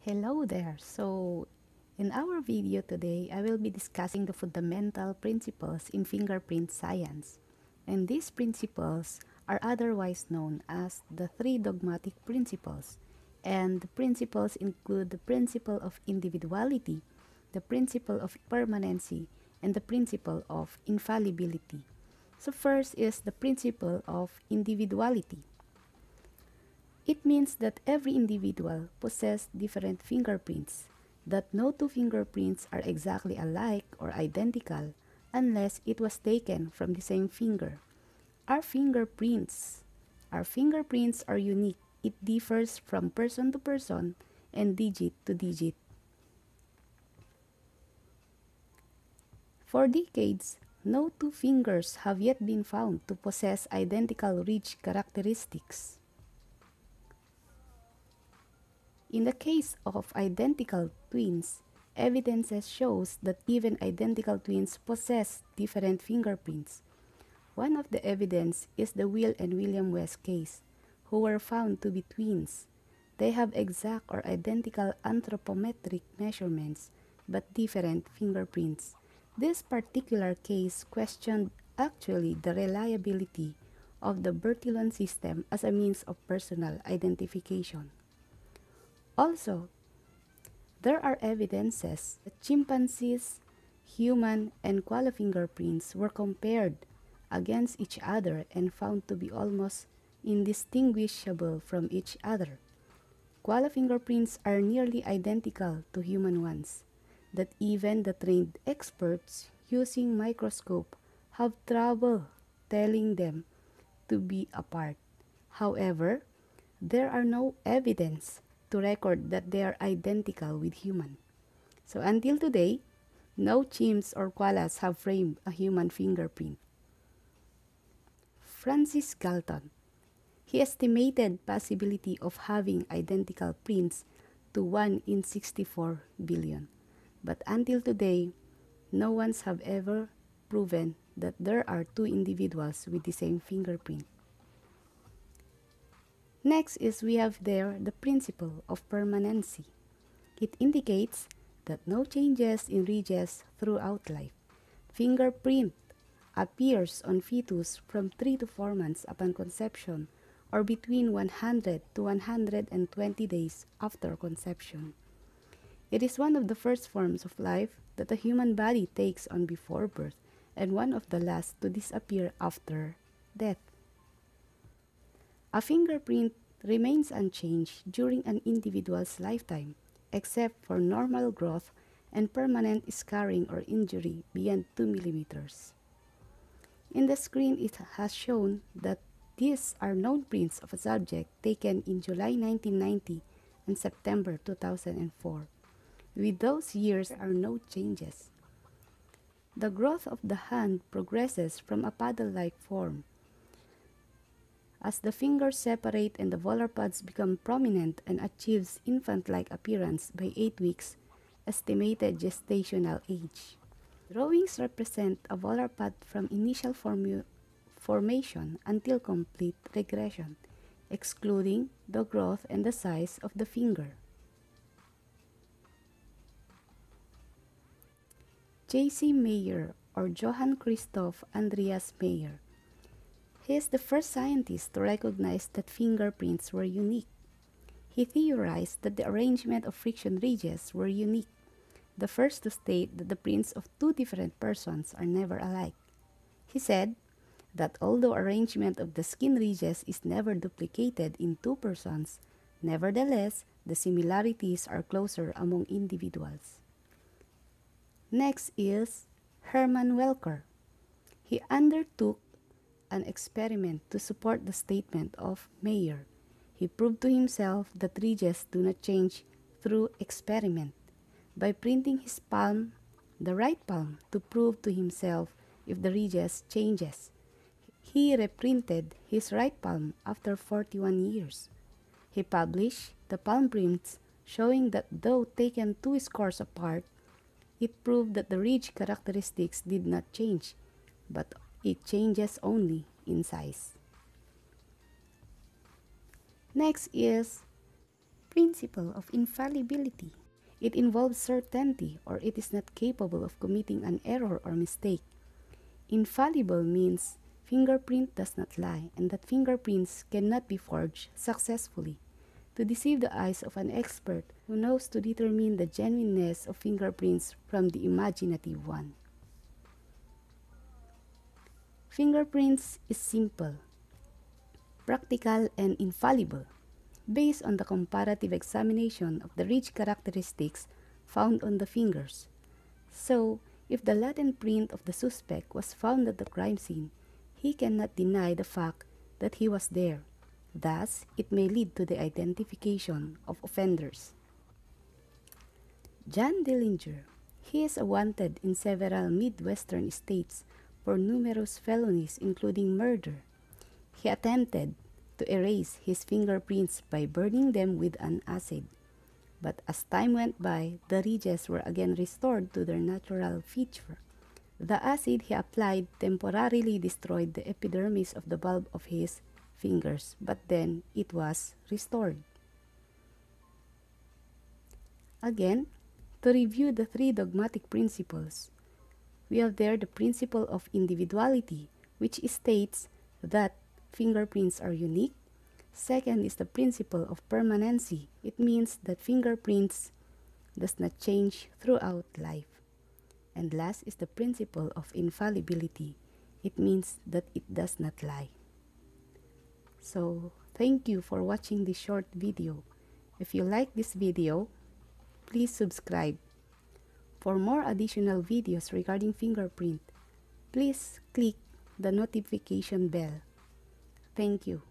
Hello there. In our video today, I will be discussing the fundamental principles in fingerprint science. And these principles are otherwise known as the three dogmatic principles. And the principles include the principle of individuality, the principle of permanency, and the principle of infallibility. So first is the principle of individuality. It means that every individual possesses different fingerprints, that no two fingerprints are exactly alike or identical unless it was taken from the same finger. Our fingerprints. Our fingerprints are unique. It differs from person to person and digit to digit. For decades, no two fingers have yet been found to possess identical ridge characteristics. In the case of identical twins, evidence shows that even identical twins possess different fingerprints. One of the evidence is the Will and William West case, who were found to be twins. They have exact or identical anthropometric measurements, but different fingerprints. This particular case questioned actually the reliability of the Bertillon system as a means of personal identification. Also, there are evidences that chimpanzees, human, and koala fingerprints were compared against each other and found to be almost indistinguishable from each other. Koala fingerprints are nearly identical to human ones, that even the trained experts using microscope have trouble telling them to be apart. However, there are no evidence to record that they are identical with human. So until today, no chimps or koalas have framed a human fingerprint. Francis Galton. He estimated possibility of having identical prints to 1 in 64 billion. But until today, no ones have ever proven that there are two individuals with the same fingerprint. Next is we have there the principle of permanency. It indicates that no changes in ridges throughout life. Fingerprint appears on fetus from 3 to 4 months upon conception or between 100 to 120 days after conception. It is one of the first forms of life that the human body takes on before birth and one of the last to disappear after death. A fingerprint remains unchanged during an individual's lifetime, except for normal growth and permanent scarring or injury beyond 2 millimeters. In the screen, it has shown that these are known prints of a subject taken in July 1990 and September 2004. With those years are no changes. The growth of the hand progresses from a paddle-like form. As the fingers separate and the volar pads become prominent and achieves infant-like appearance by 8 weeks, estimated gestational age. Drawings represent a volar pad from initial formation until complete regression, excluding the growth and the size of the finger. J.C. Mayer or Johann Christoph Andreas Mayer. He is the first scientist to recognize that fingerprints were unique. He theorized that the arrangement of friction ridges were unique, the first to state that the prints of two different persons are never alike. He said that although arrangement of the skin ridges is never duplicated in two persons, nevertheless, the similarities are closer among individuals. Next is Hermann Welker. He undertook an experiment to support the statement of Mayer. He proved to himself that ridges do not change through experiment by printing his palm, the right palm, to prove to himself if the ridges changes. He reprinted his right palm after 41 years. He published the palm prints showing that though taken 2 scores apart, it proved that the ridge characteristics did not change, but it changes only in size. Next is Principle of infallibility. It involves certainty, or it is not capable of committing an error or mistake. Infallible means fingerprint does not lie, and that fingerprints cannot be forged successfully. To deceive the eyes of an expert who knows to determine the genuineness of fingerprints from the imaginative one. Fingerprints is simple, practical, and infallible, based on the comparative examination of the rich characteristics found on the fingers. So, if the latent print of the suspect was found at the crime scene, he cannot deny the fact that he was there. Thus, it may lead to the identification of offenders. John Dillinger. He is wanted in several Midwestern states for numerous felonies including murder. He attempted to erase his fingerprints by burning them with an acid. But as time went by, the ridges were again restored to their natural feature. The acid he applied temporarily destroyed the epidermis of the bulb of his fingers, but then it was restored. Again, to review the three dogmatic principles, we have there the principle of individuality, which states that fingerprints are unique. Second is the principle of permanency. It means that fingerprints does not change throughout life. And last is the principle of infallibility. It means that it does not lie. So, thank you for watching this short video. If you like this video, please subscribe. For more additional videos regarding fingerprint, please click the notification bell. Thank you.